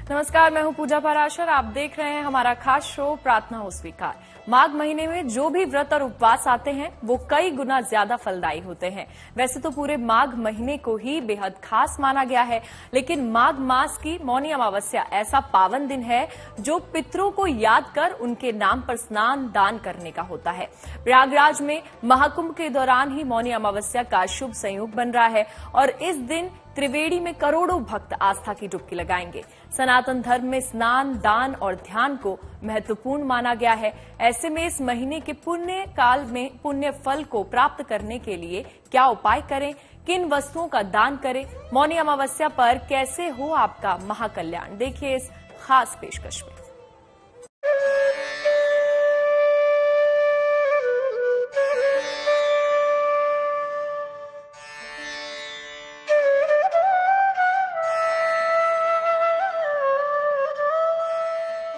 नमस्कार, मैं हूं पूजा पराशर। आप देख रहे हैं हमारा खास शो प्रार्थना हो स्वीकार। माघ महीने में जो भी व्रत और उपवास आते हैं वो कई गुना ज्यादा फलदायी होते हैं। वैसे तो पूरे माघ महीने को ही बेहद खास माना गया है, लेकिन माघ मास की मौनी अमावस्या ऐसा पावन दिन है जो पितरों को याद कर उनके नाम पर स्नान दान करने का होता है। प्रयागराज में महाकुंभ के दौरान ही मौनी अमावस्या का शुभ संयोग बन रहा है और इस दिन त्रिवेणी में करोड़ों भक्त आस्था की डुबकी लगाएंगे। सनातन धर्म में स्नान, दान और ध्यान को महत्वपूर्ण माना गया है। ऐसे में इस महीने के पुण्य काल में पुण्य फल को प्राप्त करने के लिए क्या उपाय करें, किन वस्तुओं का दान करें, मौनी अमावस्या पर कैसे हो आपका महाकल्याण, देखिए इस खास पेशकश में।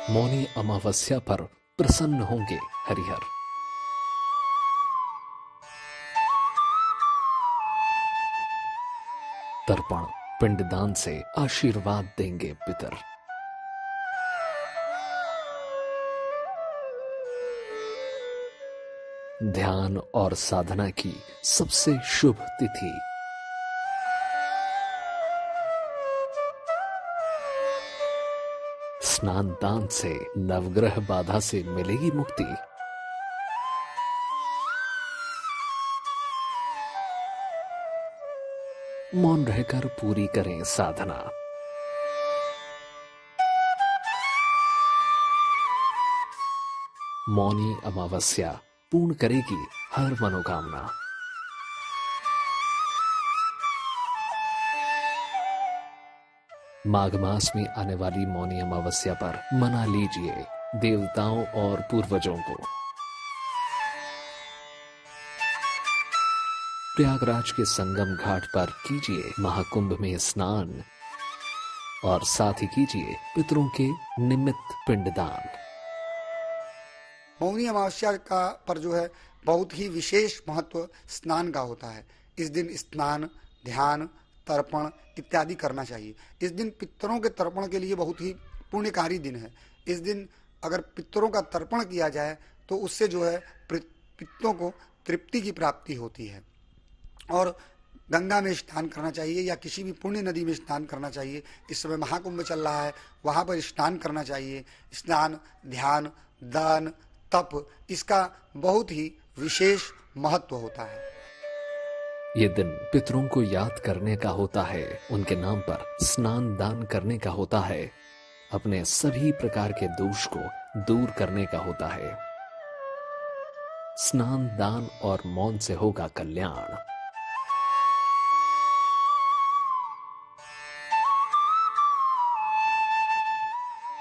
मौनी अमावस्या पर प्रसन्न होंगे हरिहर। तर्पण पिंडदान से आशीर्वाद देंगे पितर। ध्यान और साधना की सबसे शुभ तिथि। स्नान दान से नवग्रह बाधा से मिलेगी मुक्ति। मौन रहकर पूरी करें साधना। मौनी अमावस्या पूर्ण करेगी हर मनोकामना। माघ मास में आने वाली मौनी अमावस्या पर मना लीजिए देवताओं और पूर्वजों को। प्रयागराज के संगम घाट पर कीजिए महाकुंभ में स्नान और साथ ही कीजिए पितरों के निमित्त पिंडदान। मौनी अमावस्या का पर जो है बहुत ही विशेष महत्व स्नान का होता है। इस दिन स्नान, ध्यान, तर्पण इत्यादि करना चाहिए। इस दिन पितरों के तर्पण के लिए बहुत ही पुण्यकारी दिन है। इस दिन अगर पितरों का तर्पण किया जाए तो उससे जो है पितरों को तृप्ति की प्राप्ति होती है। और गंगा में स्नान करना चाहिए या किसी भी पुण्य नदी में स्नान करना चाहिए। इस समय महाकुंभ चल रहा है, वहां पर स्नान करना चाहिए। स्नान, ध्यान, दान, तप इसका बहुत ही विशेष महत्व होता है। ये दिन पितरों को याद करने का होता है, उनके नाम पर स्नान दान करने का होता है, अपने सभी प्रकार के दोष को दूर करने का होता है। स्नान दान और मौन से होगा कल्याण।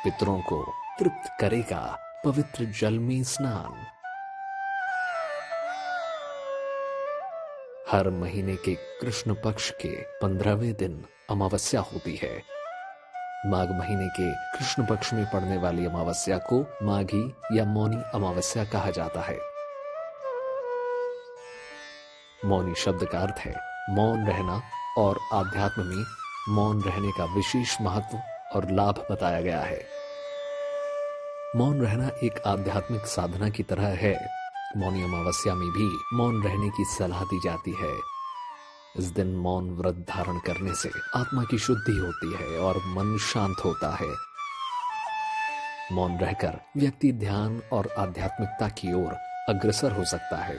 पितरों को तृप्त करेगा पवित्र जल में स्नान। हर महीने के कृष्ण पक्ष के 15वें दिन अमावस्या होती है। माघ महीने के कृष्ण पक्ष में पड़ने वाली अमावस्या को माघी या मौनी अमावस्या कहा जाता है। मौनी शब्द का अर्थ है मौन रहना और आध्यात्म में मौन रहने का विशेष महत्व और लाभ बताया गया है। मौन रहना एक आध्यात्मिक साधना की तरह है। मौनी अमावस्या में भी मौन रहने की सलाह दी जाती है। इस दिन मौन व्रत धारण करने से आत्मा की शुद्धि होती है और मन शांत होता है। मौन रहकर व्यक्ति ध्यान और आध्यात्मिकता की ओर अग्रसर हो सकता है।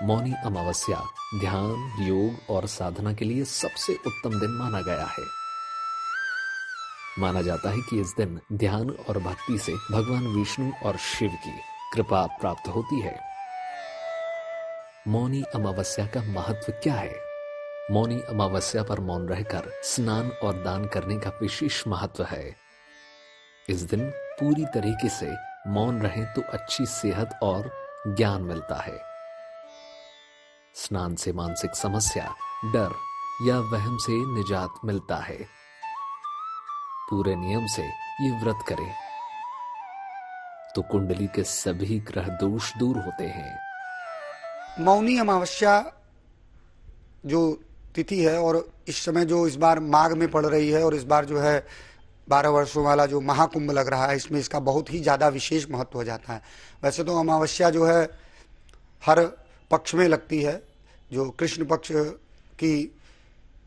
मौनी अमावस्या ध्यान, योग और साधना के लिए सबसे उत्तम दिन माना गया है। माना जाता है कि इस दिन ध्यान और भक्ति से भगवान विष्णु और शिव की कृपा प्राप्त होती है। मौनी अमावस्या का महत्व क्या है? मौनी अमावस्या पर मौन रहकर स्नान और दान करने का विशेष महत्व है। इस दिन पूरी तरीके से मौन रहें तो अच्छी सेहत और ज्ञान मिलता है। स्नान से मानसिक समस्या, डर या वहम से निजात मिलता है। पूरे नियम से ये व्रत करें तो कुंडली के सभी ग्रह दोष दूर होते हैं। मौनी अमावस्या जो तिथि है और इस समय जो इस बार माघ में पड़ रही है और इस बार जो है 12 वर्षों वाला जो महाकुंभ लग रहा है, इसमें इसका बहुत ही ज़्यादा विशेष महत्व हो जाता है। वैसे तो अमावस्या जो है हर पक्ष में लगती है, जो कृष्ण पक्ष की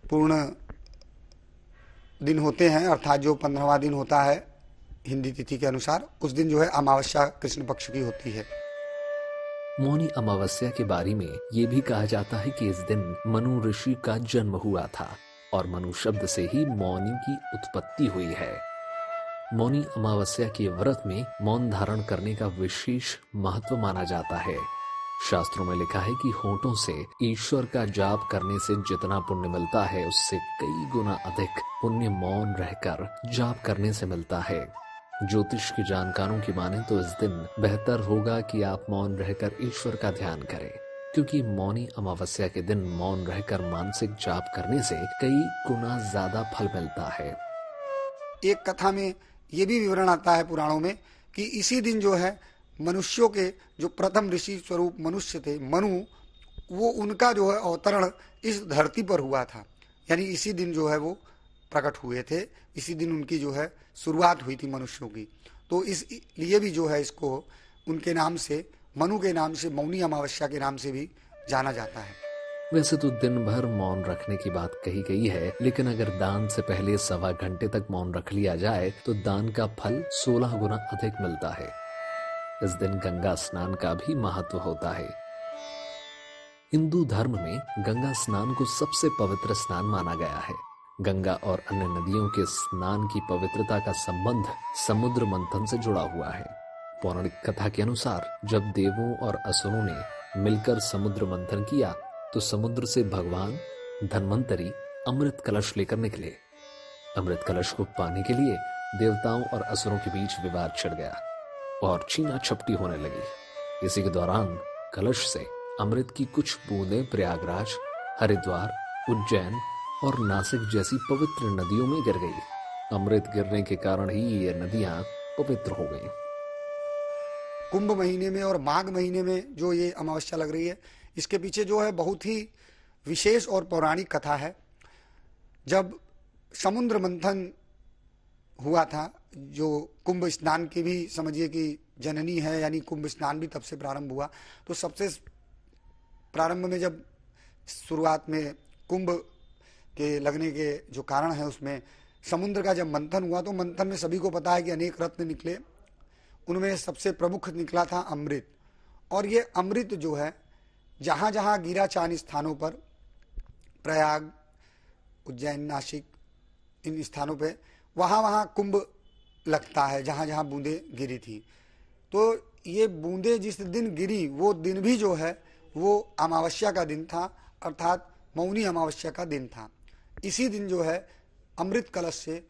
पूर्ण दिन होते हैं, अर्थात जो 15वां दिन होता है हिंदी तिथि के अनुसार, उस दिन जो है अमावस्या कृष्ण पक्ष की होती है। मौनी अमावस्या के बारे में ये भी कहा जाता है कि इस दिन मनु ऋषि का जन्म हुआ था और मनु शब्द से ही मौनी की उत्पत्ति हुई है। मौनी अमावस्या के व्रत में मौन धारण करने का विशेष महत्व माना जाता है। शास्त्रों में लिखा है कि होठों से ईश्वर का जाप करने से जितना पुण्य मिलता है, उससे कई गुना अधिक पुण्य मौन रहकर जाप करने से मिलता है। ज्योतिष के जानकारों की माने तो इस दिन बेहतर होगा कि आप मौन रहकर ईश्वर का ध्यान करें, क्योंकि मौनी अमावस्या के दिन मौन रहकर मानसिक जाप करने से कई गुना ज्यादा फल मिलता है। एक कथा में ये भी विवरण आता है पुराणों में कि इसी दिन जो है मनुष्यों के जो प्रथम ऋषि स्वरूप मनुष्य थे, मनु, वो उनका जो है अवतरण इस धरती पर हुआ था। यानी इसी दिन जो है वो प्रकट हुए थे, इसी दिन उनकी जो है शुरुआत हुई थी मनुष्यों की। तो इसलिए भी जो है इसको उनके नाम से, मनु के नाम से, मौनी अमावस्या के नाम से भी जाना जाता है। वैसे तो दिन भर मौन रखने की बात कही गई है, लेकिन अगर दान से पहले 1.25 घंटे तक मौन रख लिया जाए तो दान का फल 16 गुना अधिक मिलता है। इस दिन गंगा स्नान का भी महत्व होता है। हिंदू धर्म में गंगा स्नान को सबसे पवित्र स्नान माना गया है। गंगा और अन्य नदियों के स्नान की पवित्रता का संबंध समुद्र मंथन से जुड़ा हुआ है। पौराणिक कथा के अनुसार जब देवों और असुरों ने मिलकर समुद्र मंथन किया तो समुद्र से भगवान धन्वंतरी अमृत कलश लेकर निकले। अमृत कलश को पाने के लिए देवताओं और असुरों के बीच विवाद छिड़ गया और छीना झपटी होने लगी। इसी के दौरान कलश से अमृत की कुछ बूंदें प्रयागराज, हरिद्वार, उज्जैन और नासिक जैसी पवित्र नदियों में गिर गई। अमृत गिरने के कारण ही ये नदियां पवित्र हो गईं। कुंभ महीने में और माघ महीने में जो ये अमावस्या लग रही है, इसके पीछे जो है बहुत ही विशेष और पौराणिक कथा है। जब समुद्र मंथन हुआ था, जो कुंभ स्नान की भी समझिए कि जननी है, यानी कुंभ स्नान भी तब से प्रारंभ हुआ। तो सबसे प्रारंभ में जब शुरुआत में कुंभ के लगने के जो कारण है, उसमें समुद्र का जब मंथन हुआ तो मंथन में सभी को पता है कि अनेक रत्न निकले। उनमें सबसे प्रमुख निकला था अमृत। और ये अमृत जो है जहाँ जहाँ गिरा 4 स्थानों पर, प्रयाग, उज्जैन, नासिक, इन स्थानों पे वहाँ वहाँ कुंभ लगता है, जहाँ जहाँ बूंदें गिरी थी। तो ये बूंदें जिस दिन गिरी वो दिन भी जो है वो अमावस्या का दिन था, अर्थात मौनी अमावस्या का दिन था। इसी दिन जो है अमृत कलश से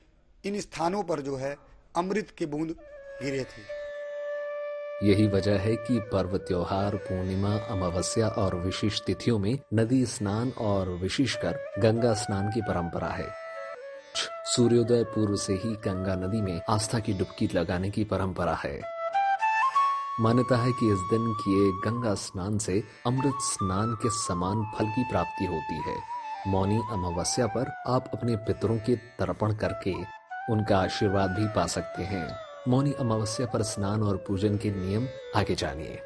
इन स्थानों पर जो है अमृत के बूंद गिरे थे। यही वजह है कि पर्व, त्योहार, पूर्णिमा, अमावस्या और विशेष तिथियों में नदी स्नान और विशेषकर गंगा स्नान की परंपरा है। सूर्योदय पूर्व से ही गंगा नदी में आस्था की डुबकी लगाने की परंपरा है। मान्यता है कि इस दिन किए गंगा स्नान से अमृत स्नान के समान फल की प्राप्ति होती है। मौनी अमावस्या पर आप अपने पितरों के तर्पण करके उनका आशीर्वाद भी पा सकते हैं। मौनी अमावस्या पर स्नान और पूजन के नियम आगे जानिए।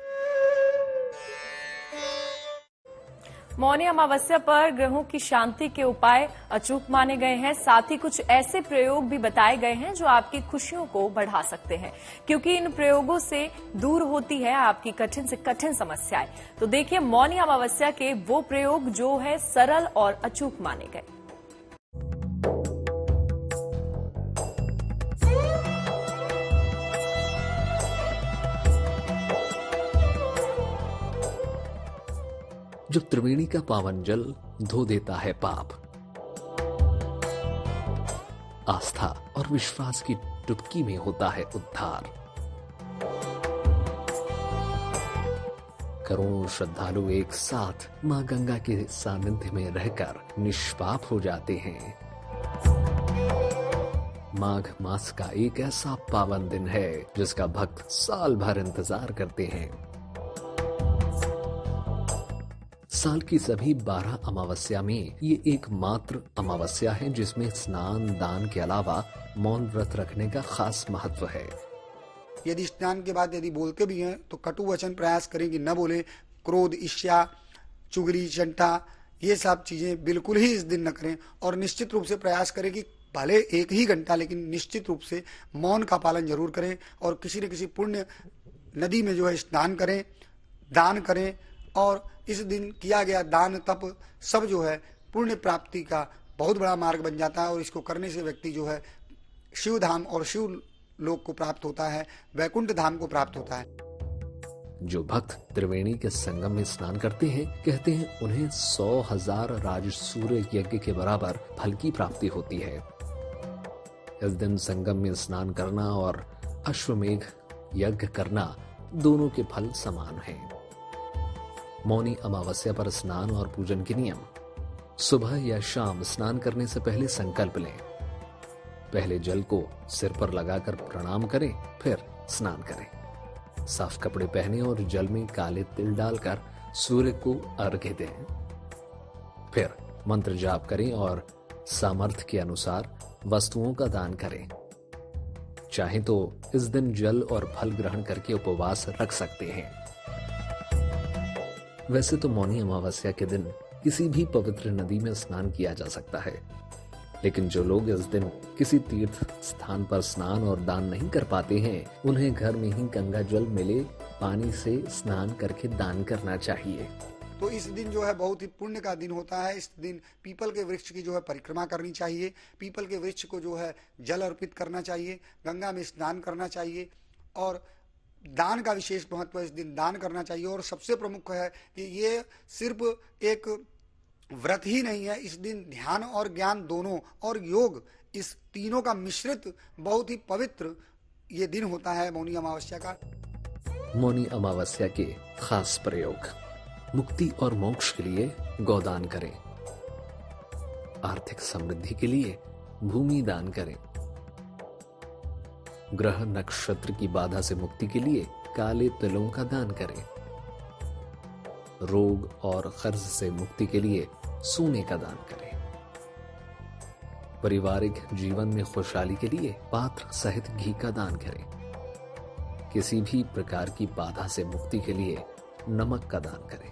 मौनी अमावस्या पर ग्रहों की शांति के उपाय अचूक माने गए हैं। साथ ही कुछ ऐसे प्रयोग भी बताए गए हैं जो आपकी खुशियों को बढ़ा सकते हैं, क्योंकि इन प्रयोगों से दूर होती है आपकी कठिन से कठिन समस्याएं। तो देखिए मौनी अमावस्या के वो प्रयोग जो है सरल और अचूक माने गए। जब त्रिवेणी का पावन जल धो देता है पाप, आस्था और विश्वास की डुबकी में होता है उद्धार। करोड़ों श्रद्धालु एक साथ मां गंगा के सानिध्य में रहकर निष्पाप हो जाते हैं। माघ मास का एक ऐसा पावन दिन है जिसका भक्त साल भर इंतजार करते हैं। साल की सभी 12 अमावस्या में ये एकमात्र अमावस्या है जिसमें स्नान दान के अलावा मौन व्रत रखने का खास महत्व है। यदि स्नान के बाद यदि बोलते भी हैं तो कटु वचन प्रयास करें कि न बोले। क्रोध, ईर्ष्या, चुगली, चंटा, ये सब चीजें बिल्कुल ही इस दिन न करें। और निश्चित रूप से प्रयास करें कि भले एक ही घंटा लेकिन निश्चित रूप से मौन का पालन जरूर करें और किसी न किसी पुण्य नदी में जो है स्नान करें, दान करें। और इस दिन किया गया दान तप सब जो है पुण्य प्राप्ति का बहुत बड़ा मार्ग बन जाता है और इसको करने से व्यक्ति जो है शिव धाम और शिव लोक को प्राप्त होता है, वैकुंठ धाम को प्राप्त होता है। जो भक्त त्रिवेणी के संगम में स्नान करते हैं कहते हैं उन्हें 100,000 राजसूय यज्ञ के बराबर फल की प्राप्ति होती है। इस दिन संगम में स्नान करना और अश्वमेघ यज्ञ करना दोनों के फल समान हैं। मौनी अमावस्या पर स्नान और पूजन के नियम। सुबह या शाम स्नान करने से पहले संकल्प लें। पहले जल को सिर पर लगाकर प्रणाम करें, फिर स्नान करें। साफ कपड़े पहने और जल में काले तिल डालकर सूर्य को अर्घ्य दें। फिर मंत्र जाप करें और सामर्थ्य के अनुसार वस्तुओं का दान करें। चाहे तो इस दिन जल और फल ग्रहण करके उपवास रख सकते हैं। वैसे तो मौनी अमावस्या के दिन किसी भी पवित्र नदी में स्नान किया जा सकता है, लेकिन जो लोग इस दिन किसी तीर्थ स्थान पर स्नान और दान नहीं कर पाते हैं उन्हें घर में ही गंगा जल मिले पानी से स्नान करके दान करना चाहिए। तो इस दिन जो है बहुत ही पुण्य का दिन होता है। इस दिन पीपल के वृक्ष की जो है परिक्रमा करनी चाहिए। पीपल के वृक्ष को जो है जल अर्पित करना चाहिए, गंगा में स्नान करना चाहिए और दान का विशेष महत्व इस दिन दान करना चाहिए। और सबसे प्रमुख है कि ये सिर्फ एक व्रत ही नहीं है, इस दिन ध्यान और ज्ञान दोनों और योग इस तीनों का मिश्रित बहुत ही पवित्र ये दिन होता है मौनी अमावस्या का। मौनी अमावस्या के खास प्रयोग। मुक्ति और मोक्ष के लिए गौदान करें। आर्थिक समृद्धि के लिए भूमि दान करें। ग्रह नक्षत्र की बाधा से मुक्ति के लिए काले तिलों का दान करें। रोग और कर्ज से मुक्ति के लिए सोने का दान करें। पारिवारिक जीवन में खुशहाली के लिए पात्र सहित घी का दान करें। किसी भी प्रकार की बाधा से मुक्ति के लिए नमक का दान करें।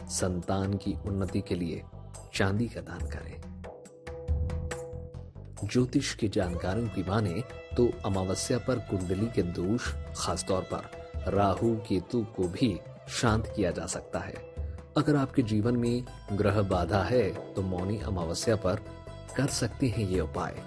संतान की उन्नति के लिए चांदी का दान करें। ज्योतिष की जानकारियों की माने तो अमावस्या पर कुंडली के दोष, खासतौर पर राहु केतु को भी शांत किया जा सकता है। अगर आपके जीवन में ग्रह बाधा है तो मौनी अमावस्या पर कर सकते हैं ये उपाय।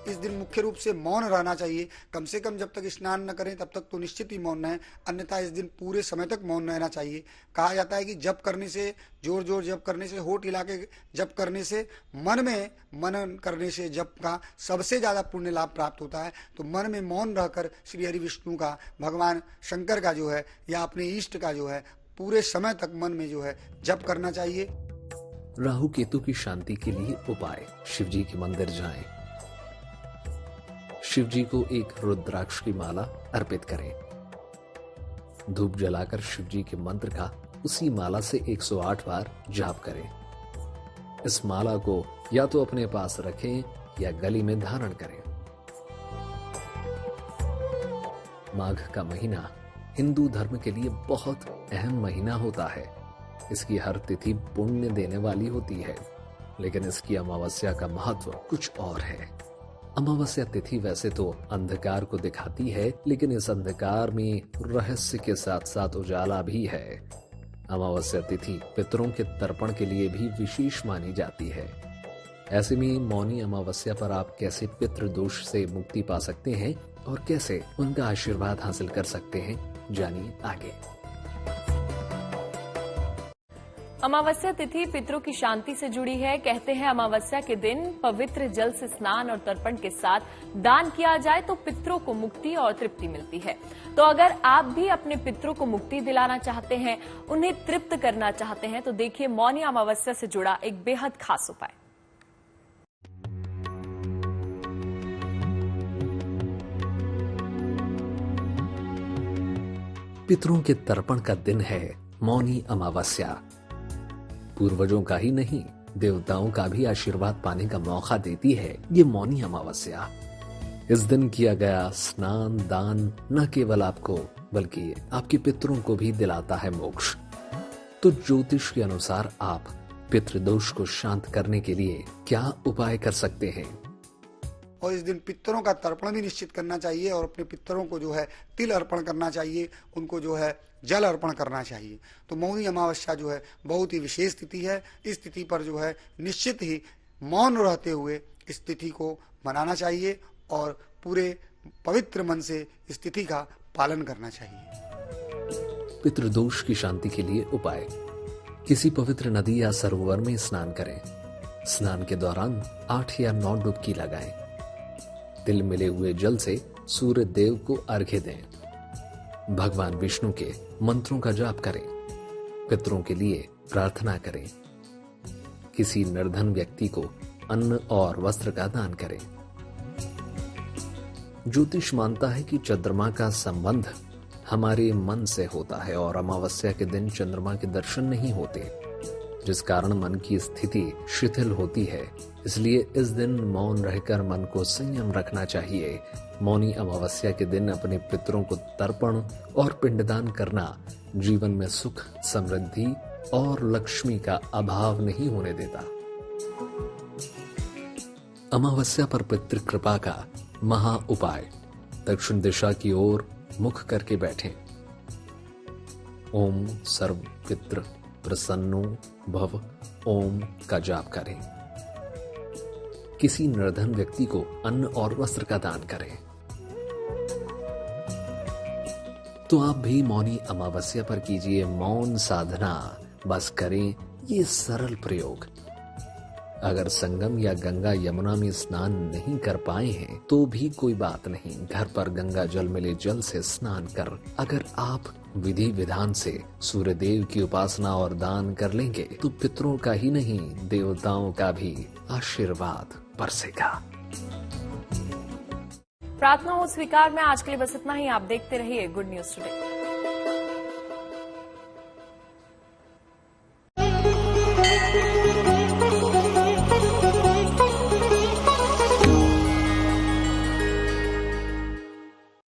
इस दिन मुख्य रूप से मौन रहना चाहिए। कम से कम जब तक स्नान न करें तब तक तो निश्चित ही मौन रहें, अन्यथा इस दिन पूरे समय तक मौन रहना चाहिए। कहा जाता है कि जप करने से, जोर जोर जप करने से, होठ हिला के जप करने से, मन में मनन करने से जप का सबसे ज्यादा पुण्य लाभ प्राप्त होता है। तो मन में मौन रहकर श्री हरि विष्णु का, भगवान शंकर का जो है या अपने इष्ट का जो है पूरे समय तक मन में जो है जप करना चाहिए। राहु केतु की शांति के लिए उपाय। शिव जी के मंदिर जाएं। शिव जी को एक रुद्राक्ष की माला अर्पित करें। धूप जलाकर शिव जी के मंत्र का उसी माला से 108 बार जाप करें। इस माला को या तो अपने पास रखें या गले में धारण करें। माघ का महीना हिंदू धर्म के लिए बहुत अहम महीना होता है। इसकी हर तिथि पुण्य देने वाली होती है, लेकिन इसकी अमावस्या का महत्व कुछ और है। अमावस्या तिथि वैसे तो अंधकार को दिखाती है, लेकिन इस अंधकार में रहस्य के साथ साथ उजाला भी है। अमावस्या तिथि पितरों के तर्पण के लिए भी विशेष मानी जाती है। ऐसे में मौनी अमावस्या पर आप कैसे पितृ दोष से मुक्ति पा सकते हैं और कैसे उनका आशीर्वाद हासिल कर सकते हैं, जानिए आगे। अमावस्या तिथि पितरों की शांति से जुड़ी है। कहते हैं अमावस्या के दिन पवित्र जल से स्नान और तर्पण के साथ दान किया जाए तो पितरों को मुक्ति और तृप्ति मिलती है। तो अगर आप भी अपने पितरों को मुक्ति दिलाना चाहते हैं, उन्हें तृप्त करना चाहते हैं, तो देखिए मौनी अमावस्या से जुड़ा एक बेहद खास उपाय। पितरों के तर्पण का दिन है मौनी अमावस्या पूर्वजों का ही नहीं, देवताओं का भी आशीर्वाद पाने का मौका देती है ये मौनी अमावस्या। इस दिन किया गया स्नान दान न केवल आपको बल्कि आपके पितरों को भी दिलाता है मोक्ष। तो ज्योतिष के अनुसार आप पितृदोष को शांत करने के लिए क्या उपाय कर सकते हैं? और इस दिन पितरों का तर्पण भी निश्चित करना चाहिए और अपने पितरों को जो है तिल अर्पण करना चाहिए, उनको जो है जल अर्पण करना चाहिए। तो मौनी अमावस्या जो है बहुत ही विशेष तिथि है। इस तिथि पर जो है निश्चित ही मौन रहते हुए इस तिथि को मनाना चाहिए और पूरे पवित्र मन से इस तिथि का पालन करना चाहिए। पितृदोष की शांति के लिए उपाय: किसी पवित्र नदी या सरोवर में स्नान करें। स्नान के दौरान 8 या 9 डुबकी लगाएं। तिल मिले हुए जल से सूर्य देव को अर्घ्य दें। भगवान विष्णु के मंत्रों का जाप करें। पितरों के लिए प्रार्थना करें। किसी निर्धन व्यक्ति को अन्न और वस्त्र का दान करें। ज्योतिष मानता है कि चंद्रमा का संबंध हमारे मन से होता है और अमावस्या के दिन चंद्रमा के दर्शन नहीं होते, जिस कारण मन की स्थिति शिथिल होती है। इसलिए इस दिन मौन रहकर मन को संयम रखना चाहिए। मौनी अमावस्या के दिन अपने पितरों को तर्पण और पिंडदान करना जीवन में सुख, समृद्धि और लक्ष्मी का अभाव नहीं होने देता। अमावस्या पर पितृ कृपा का महा उपाय: दक्षिण दिशा की ओर मुख करके बैठें। ओम सर्व पितृ प्रसन्नो भव ओम का जाप करें। किसी निर्धन व्यक्ति को अन्न और वस्त्र का दान करें। तो आप भी मौनी अमावस्या पर कीजिए मौन साधना। बस करें ये सरल प्रयोग। अगर संगम या गंगा यमुना में स्नान नहीं कर पाए हैं तो भी कोई बात नहीं, घर पर गंगा जल मिले जल से स्नान कर अगर आप विधि विधान से सूर्य देव की उपासना और दान कर लेंगे तो पितरों का ही नहीं, देवताओं का भी आशीर्वाद बरसेगा। प्रार्थना हो स्वीकार में आज के लिए बस इतना ही। आप देखते रहिए गुड न्यूज टुडे।